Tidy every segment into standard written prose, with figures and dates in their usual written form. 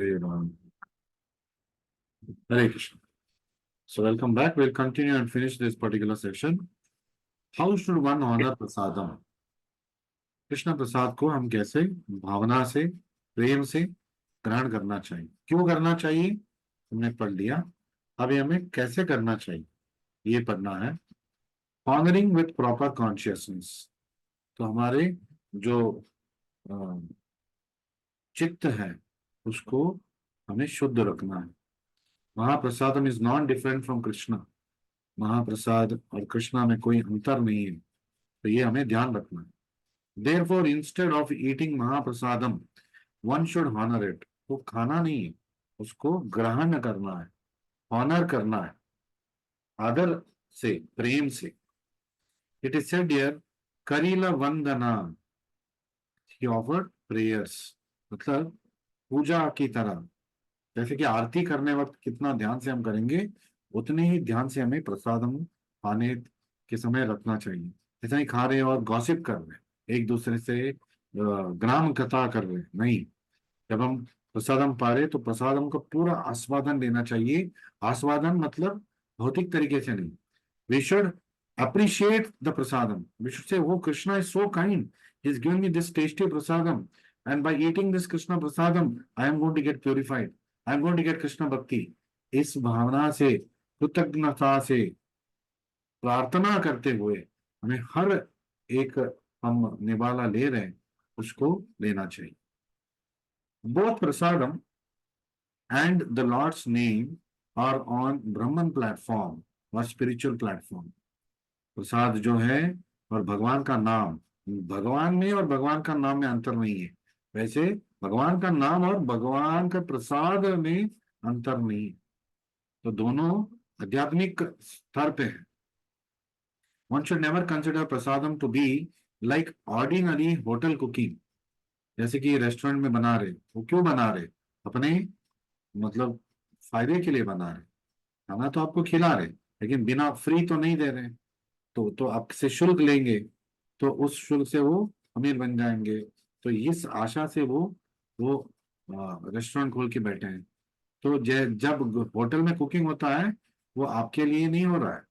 Hare Ram. Hare Krishna. So welcome back. We'll continue and finish this particular section. How should one honor prasadam? Krishna Prasad को हम कैसे भावना से, प्रेम से ग्रहण करना चाहिए, क्यों करना चाहिए, हमने पढ़ लिया। अभी हमें कैसे करना चाहिए ये पढ़ना है। ऑनरिंग विथ प्रॉपर कॉन्शियसनेस, तो हमारे जो अ, चित्त है उसको हमें शुद्ध रखना है। Mahaprasadam is not different from Krishna. महाप्रसाद और कृष्णा में कोई अंतर नहीं है, तो ये हमें ध्यान रखना है। Therefore, instead of eating mahaprasadam, one should honor it. वो खाना नहीं है, उसको ग्रहण करना है, ऑनर करना है, आदर से, प्रेम से। It is said here, Karila Vandana, he offered prayers, मतलब पूजा की तरह। जैसे कि आरती करने वक्त कितना ध्यान से हम करेंगे, उतने ही ध्यान से हमें प्रसादम खाने के समय रखना चाहिए। ऐसा ही खा रहे हैं और गॉसिप कर रहे हैं एक दूसरे से, ग्राम कथा कर रहे हैं, नहीं। जब हम प्रसादम पा रहे तो प्रसादम का पूरा आस्वादन लेना चाहिए। आस्वादन मतलब भौतिक तरीके से नहीं। We should appreciate the prasadam. We should say, वो Krishna is so kind, he is given me this tasty prasadam, and by eating this Krishna prasadam I am going to get purified, I am going to get Krishna bhakti. इस भावना से, कृतज्ञता से, प्रार्थना करते हुए हमें हर एक हम निवाला ले रहे हैं उसको लेना चाहिए। Both prasadam and the Lord's name are on Brahman platform or spiritual platform. प्रसाद जो है और भगवान का नाम, भगवान में और भगवान का नाम में अंतर नहीं है। वैसे भगवान का नाम और भगवान का प्रसाद में अंतर नहीं है, तो दोनों आध्यात्मिक स्तर पे है। One should never consider prasadam to be like ordinary hotel cooking. जैसे कि रेस्टोरेंट में बना रहे, वो क्यों बना रहे, अपने मतलब फायदे के लिए बना रहे। खाना तो आपको खिला रहे, लेकिन बिना फ्री तो नहीं दे रहे। तो आपसे शुल्क लेंगे, तो उस शुल्क से वो अमीर बन जाएंगे। तो इस आशा से वो रेस्टोरेंट खोल के बैठे हैं। तो जब होटल में कुकिंग होता है, वो आपके लिए नहीं हो रहा है,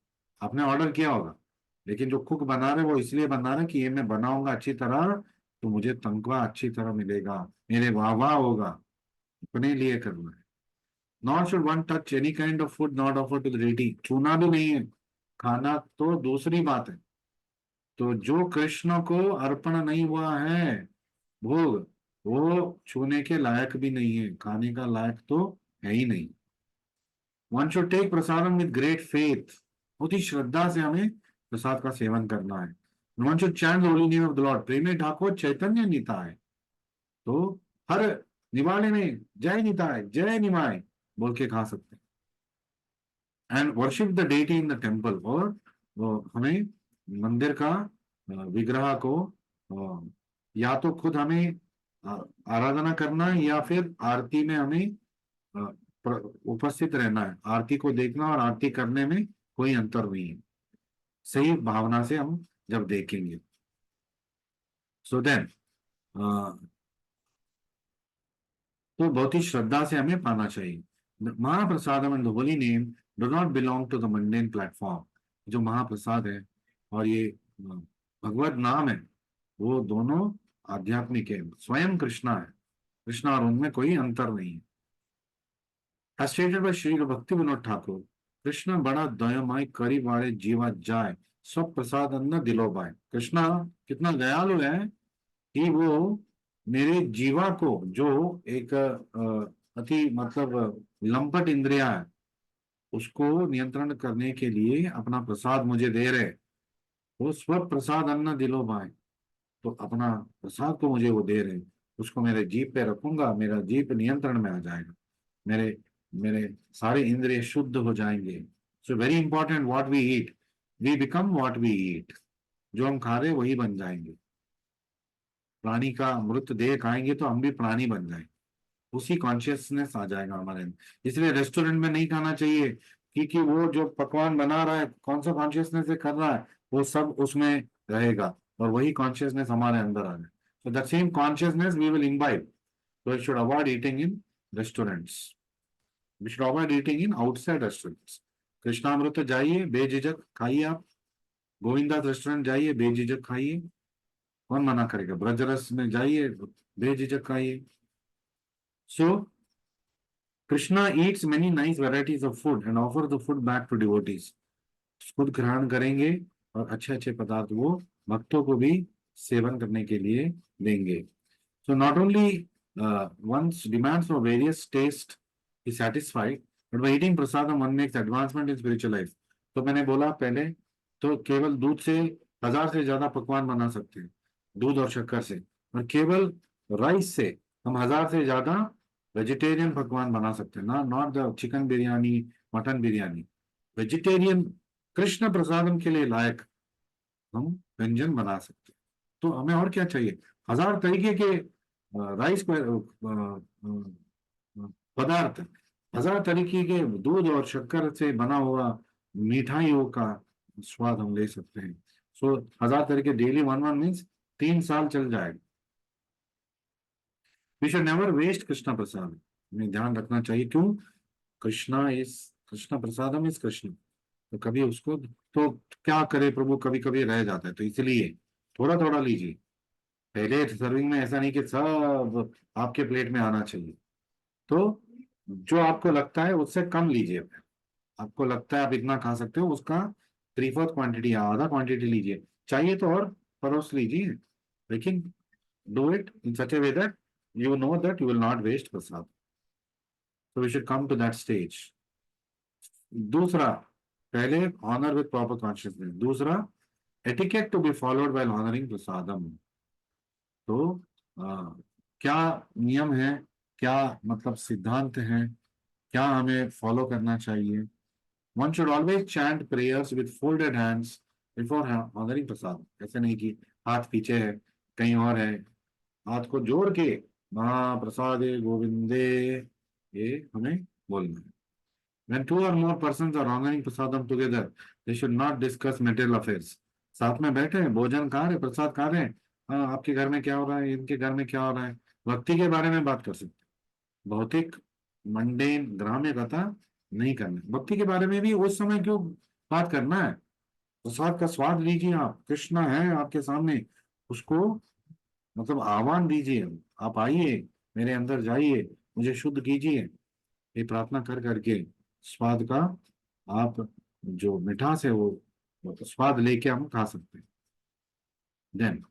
आपने ऑर्डर किया होगा, लेकिन जो कुक बना रहे वो इसलिए बना रहे कि ये मैं बनाऊंगा अच्छी तरह, तो मुझे तनख्वाह अच्छी तरह मिलेगा, मेरे वाह वाह होगा, अपने लिए करना है। Not should one touch any kind of food not offer to the ready. छूना भी नहीं है, खाना तो दूसरी बात है। तो जो कृष्ण को अर्पण नहीं हुआ है भोग, वो छूने के लायक भी नहीं है, खाने का लायक तो है ही नहीं। One should take prasadam with great faith. बहुत ही श्रद्धा से हमें प्रसाद का सेवन करना है। One should chant the holy name of the lord. प्रेमे ठाकुर चैतन्य निताय, तो हर निवाले में जय निताय जय निमाय बोल के खा सकते हैं। And worship the deity in the temple, और वो हमें मंदिर का विग्रह को या तो खुद हमें आराधना करना है, या फिर आरती में हमें उपस्थित रहना है। आरती को देखना और आरती करने में कोई अंतर नहीं है, सही भावना से हम जब देखेंगे। सो देन तो बहुत ही श्रद्धा से हमें पाना चाहिए। Mahaprasadam and the holy name do not belong to the mundane platform. जो महाप्रसाद है और ये भगवत नाम है, वो दोनों आध्यात्मिक है, स्वयं कृष्णा है। कृष्णा और उनमें कोई अंतर नहीं है। As stated by श्री भक्ति विनोद ठाकुर, कृष्ण बड़ा दयामय, करी वाले जीवा जाय, सब प्रसाद अन्न दिलो बाय। कृष्णा कितना दयालु है कि वो मेरे जीवा को, जो एक अति मतलब लंपट इंद्रिया है, उसको नियंत्रण करने के लिए अपना प्रसाद मुझे दे रहे। वो स्व प्रसाद अन्न दिलो भाई, तो अपना प्रसाद को मुझे वो दे रहे, उसको मेरे जीभ पे रखूंगा, मेरा जीभ नियंत्रण में आ जाएगा, मेरे मेरे सारे इंद्रिय शुद्ध हो जाएंगे। So very important, what we eat, we become what we eat. जो हम खा रहे वही बन जाएंगे। प्राणी का मृत देह खाएंगे तो हम भी प्राणी बन जाएंगे, उसी कॉन्शियसनेस आ जाएगा हमारे अंदर। इसलिए रेस्टोरेंट में नहीं खाना चाहिए, क्योंकि वो जो पकवान बना रहा है कौन सा कॉन्शियसनेस से कर रहा है, वो सब उसमें रहेगा, और वही कॉन्शियसनेस हमारे अंदर आ जाए। So the same consciousness we will imbibe, so we should avoid eating in restaurants, we should avoid eating in outside restaurants. Krishnamrit जाइए, बेझिझक खाइए आप। गोविंदास रेस्टोरेंट जाइए, बेझिझक खाइए। कौन मना करेगा? ब्रजरस में जाइए, बेझिझक खाइए। So Krishna eats many nice varieties of food and offer the food back to devotees. खुद ग्रहण करेंगे और अच्छे अच्छे पदार्थ वो भक्तों को भी सेवन करने के लिए देंगे। So not only one's demands for various taste is satisfied, but by eating prasadam one makes advancement in spiritual life. तो मैंने बोला पहले, तो केवल दूध से 1000 से ज्यादा पकवान बना सकते हैं, दूध और शक्कर से। और केवल राइस से हम 1000 से ज्यादा वेजिटेरियन पकवान बना सकते हैं, ना not the chicken biryani, mutton biryani. Vegetarian Krishna प्रसादम के लिए लायक हम व्यंजन बना सकते हैं। तो हमें और क्या चाहिए? 1000 तरीके के राइस पदार्थ, 1000 तरीके के दूध और शक्कर से बना हुआ मिठाइयों का स्वाद हम ले सकते हैं। सो 1000 तरीके डेली, वन वन मीन्स 3 साल चल जाएगा। We should never waste Krishna prasad, हमें ध्यान रखना चाहिए। क्यों? कृष्णा प्रसादम इज कृष्ण, तो कभी उसको, तो क्या करे प्रभु, कभी कभी रह जाता है, तो इसलिए थोड़ा थोड़ा लीजिए। पहले सर्विंग में ऐसा नहीं कि सब आपके प्लेट में आना चाहिए। तो जो आपको लगता है उससे कम लीजिए। आपको लगता है आप इतना खा सकते हो, उसका 3/4 क्वांटिटी या आधा क्वांटिटी लीजिए। चाहिए तो और परोस लीजिए, लेकिन do it in such a way that you know that you will not waste prasad. तो we should come to that stage. दूसरा, पहले ऑनर विद प्रॉपर कॉन्शियसनेस। दूसरा, etiquette to be followed while honouring prasadam. तो क्या नियम है, क्या मतलब सिद्धांत है, क्या हमें फॉलो करना चाहिए? One should always chant prayers with folded hands before honouring prasad. ऐसे नहीं कि हाथ पीछे है, कहीं और है, हाथ को जोड़ के महाप्रसादे गोविंदे, ये हमें बोलना है। When two or more persons are honoring prasadam together, they should not discuss material affairs. साथ में बैठे हैं, भोजन खा रहे, प्रसाद खा रहे हैं, हाँ आपके घर में क्या हो रहा है, इनके घर में क्या हो रहा है, भक्ति के बारे में बात कर सकते हैं। भौतिक मंडेन ग्राम्य कथा नहीं करना है। भक्ति के बारे में भी उस समय क्यों बात करना है? प्रसाद का स्वाद लीजिए, आप कृष्ण है आपके सामने, उसको मतलब आह्वान दीजिए, आप आइए, मेरे अंदर जाइए, मुझे शुद्ध कीजिए। ये प्रार्थना कर करके स्वाद का, आप जो मिठास है वो स्वाद लेके हम खा सकते हैं। Then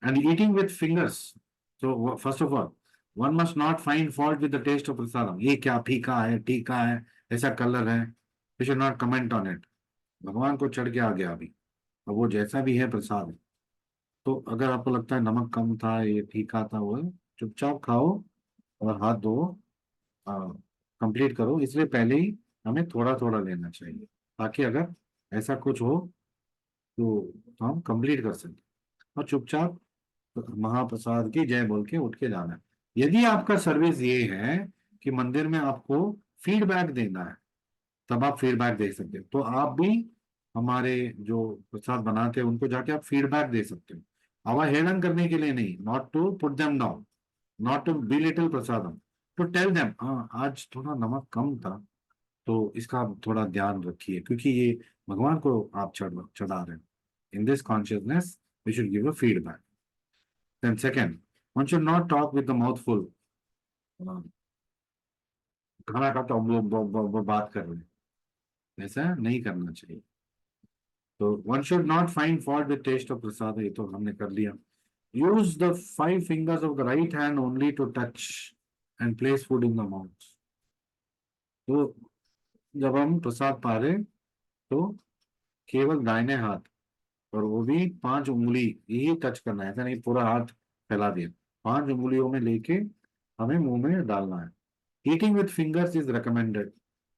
end eating with fingers. तो first of all, one must not find fault with the taste of prasadam. ये क्या फीका है, तीखा है, ऐसा कलर है, we should not comment on it. भगवान को चढ़ के आ गया अभी, और वो जैसा भी है प्रसाद है। तो अगर आपको लगता है नमक कम था, ये फीका था, वो चुपचाप खाओ और हाथ धो, कंप्लीट करो। इसलिए पहले ही हमें थोड़ा थोड़ा लेना चाहिए, ताकि अगर ऐसा कुछ हो तो हम कंप्लीट कर सकें। और चुपचाप महाप्रसाद की जय बोल के उठ के जाना है। यदि आपका सर्विस ये है कि मंदिर में आपको फीडबैक देना है, तब आप फीडबैक दे सकते हो। तो आप भी हमारे जो प्रसाद बनाते हैं उनको जाके आप फीडबैक दे सकते हो, अवहेलन करने के लिए नहीं, not to put them down, not to belittle prasadam, to tell them हाँ आज थोड़ा नमक कम था, तो इसका आप थोड़ा ध्यान रखिए, क्योंकि ये भगवान को आप चढ़ा रहे हैं। In this consciousness we should give a feedback. Then second, one should not talk with the mouth full. खाना खाता हूँ बात कर रहे हैं, ऐसा नहीं करना चाहिए। तो one should not find fault with taste of prasad, ये तो हमने कर लिया। Use the 5 fingers of the right hand only to touch and place food in the mouth। तो जब हम प्रसाद पा रहे, तो केवल दाहिने हाथ, और वो भी 5 उंगली यही टच करना है, ऐसा नहीं पूरा हाथ फैला दिया। 5 उंगलियों में लेके हमें मुंह में डालना है। Eating with fingers is recommended.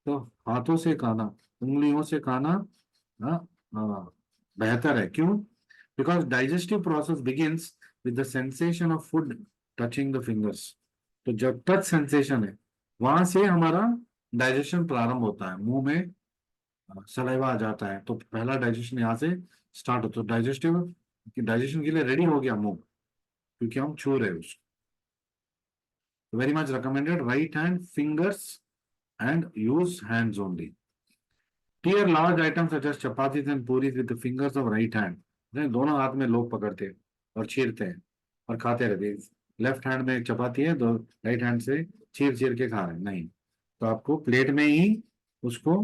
तो हाथों से खाना, उंगलियों से खाना, हाँ, बेहतर है। क्यों? Because digestive process begins with the sensation of food touching the fingers. तो जब टच सेंसेशन है, वहां से हमारा डाइजेशन प्रारंभ होता है, मुंह में सलाइवा आ जाता है, तो पहला डाइजेशन यहाँ से स्टार्ट होता है। डाइजेशन के लिए रेडी हो गया मुंह, क्योंकि हम छू रहे हैं उसको। Very much recommended. Right hand fingers and use hands only. Tear large items such as chapatis and puris with the fingers of right hand. दोनों हाथ में लोग पकड़ते हैं और चीरते हैं और खाते रहते हैं. लेफ्ट हैंड में एक चपाती है, दो राइट हैंड से चीर चीर के खा रहे हैं. नहीं, तो आपको प्लेट में ही उसको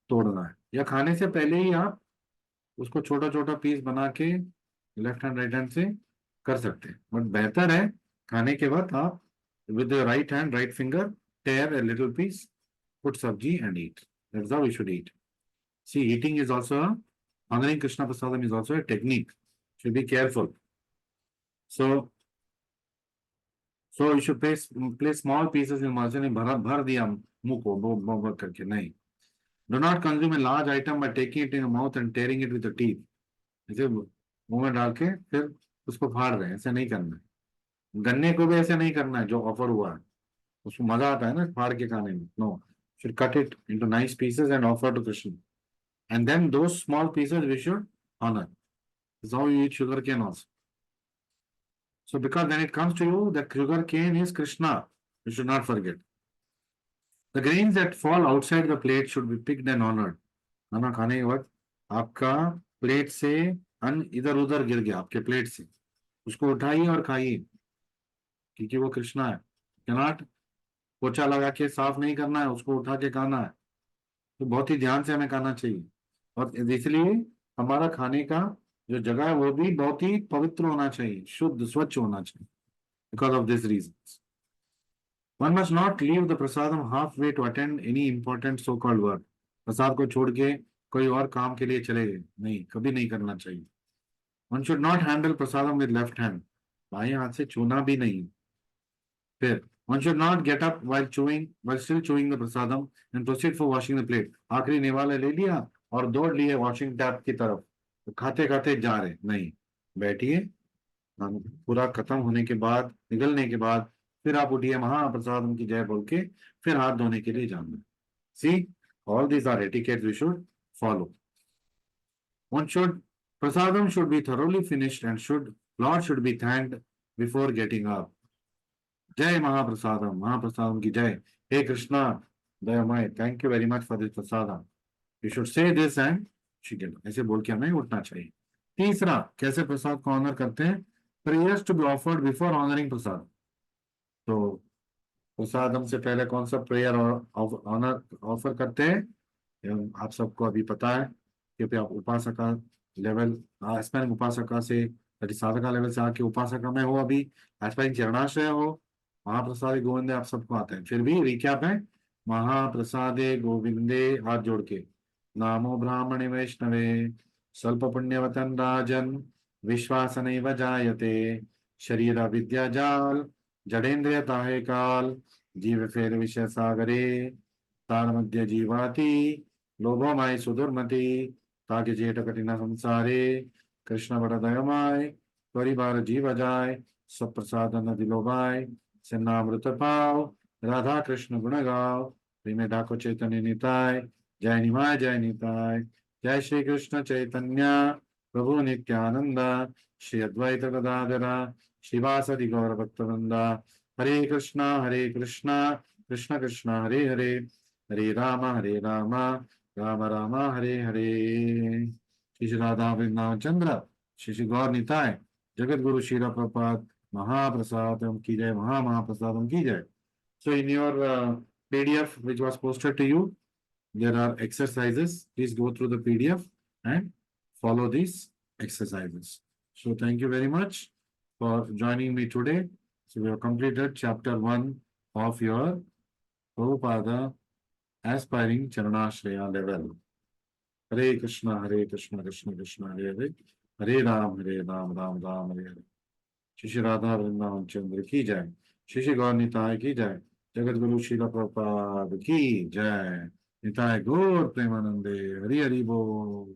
तोड़ना है, या खाने से पहले ही आप उसको छोटा छोटा पीस बना के लेफ्ट हैंड राइट हैंड से कर सकते हैं. बट बेहतर है खाने के बाद आप with right hand right finger tear a little piece, put sabji and eat. That's how we should eat. See, eating is also honoring Krishna Prasadam is also a technique. Should be careful. So you should place small pieces in margin. भर दिया मुंह को भर करके नहीं. Do not consume a large item by taking it in your mouth and tearing it with the teeth. ऐसे मुंह में डाल के फिर उसको फाड़ रहे हैं, ऐसे नहीं करना है. गन्ने को भी ऐसे नहीं करना है जो ऑफर हुआ है, उसको मजा आता है ना फाड़ के खाने में. No, should cut it into nice pieces and offer to Krishna. And then those small pieces we should honor. This is how you eat sugar cane also. So because when it comes to you, the sugar cane is Krishna. You should not forget. The grains that fall outside the plate should be picked and honored. खाना खाने के वक्त आपका plate से अन्न इधर उधर गिर गया आपके प्लेट से, उसको उठाइए और खाइए, क्योंकि वो कृष्णा है. कैनॉट पोछा लगा के साफ नहीं करना है, उसको उठा के खाना है. तो बहुत ही ध्यान से हमें खाना चाहिए. और इसलिए हमारा खाने का जो जगह है वो भी बहुत ही पवित्र होना चाहिए, शुद्ध स्वच्छ होना चाहिए. Because of this reason one must not leave the prasadam half way to attend any important so called work. Prasad को छोड़ के कोई और काम के लिए चले गए, नहीं, कभी नहीं करना चाहिए. One should not handle prasadam with left hand. बाएं हाथ से छूना भी नहीं. फिर one should not get up while still chewing the prasadam and proceed for washing the plate. आखिरी निवाला ले लिया और दौड़ लिए वॉशिंग टैप की तरफ, तो खाते खाते जा रहे, नहीं. बैठिए, पूरा खत्म होने के बाद, निकलने के बाद फिर आप उठिए, महाप्रसादम की जय बोल के फिर हाथ धोने के लिए जाना. See, all these are etiquettes we should follow. One should prasadam should be thoroughly finished and Lord should be thanked before getting up. जय महाप्रसादम, महाप्रसादम की जय. हे कृष्णा दयामय, thank you very much for this prasadam. You should say this and ऐसे बोल के हमें उठना चाहिए. तीसरा, कैसे प्रसाद को ऑनर करते हैं? Prayers to be offered before honouring prasad. तो प्रसादम से पहले कौन सा प्रेयर और ऑनर ऑफर करते हैं? आप सबको अभी पता है, क्योंकि आप उपासका लेवल, एस्पायरिंग उपासका से साधका लेवल से आके उपासका में हो, अभी एस्पायरिंग चरणाश्रय हो. महाप्रसादे गोविंदे आप सबको आते हैं, फिर भी रिकैप है. महाप्रसादे गोविंदे हाथ जोड़ के, नामो ब्राह्मणे वैष्णवे स्वल्प पुण्यवतन राजन विश्वासनैव जायते शरीर विद्या जाल जडेन्द्रिय ताहे काल जीव फेर विषय सागरे तार मध्य जीवाति लोभो माय सुदुर्मति ताके जेठ कठिन संसारे कृष्ण बड़ दयमाय त्वरि बार जीव जाय सब प्रसाद नदि लोभाय सिन्नामृत पाव राधा कृष्ण गुण गाओ प्रेमे डाको चैतन्य निताय जय निमाय जय निताय. जय श्री कृष्ण चैतन्य प्रभु नित्यानंद श्री अद्वैत गदाधर शिवासदि गौर भक्तवृंदा. हरे कृष्णा कृष्ण कृष्ण हरे हरे, हरे राम राम राम हरे हरे. श्री राधा वृंदावन चंद्र श्री श्री गौर निताय जगत गुरु श्रील प्रपात महाप्रसादम की जय, महाप्रसादम की जय. So in your PDF which was posted to you, there are exercises. Please go through the PDF and follow these exercises. So thank you very much for joining me today. So we have completed chapter 1 of your Prabhupada aspiring Charanashraya level. Hare Krishna Krishna Krishna Hare Hare, Hare Ram Ram Ram Hare Hare. Shri Radha Vrindavan चंद्र की जय, श्री गौर निताय की जय, जगत गुरु श्रील प्रभुपाद की जय. निताय गौर प्रेमानंदे. हरि हरि बोल.